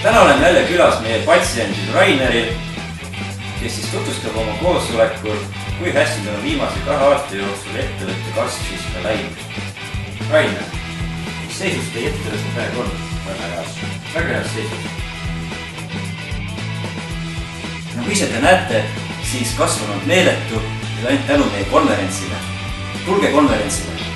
Täna olen jälle külas meie patsiendil Raineril, kes siis tutvustab oma koosolekul, kui hästi tal on viimase 2 aasta jooksul ettevõtte kasv siis ka läinud. Rainer, mis seisus teie ettevõtte praegu on? Väga heas seisus. Nagu ise te näete, siis kasv on meeletu ja ainult tänu meie konverentsile. Tulge konverentsile!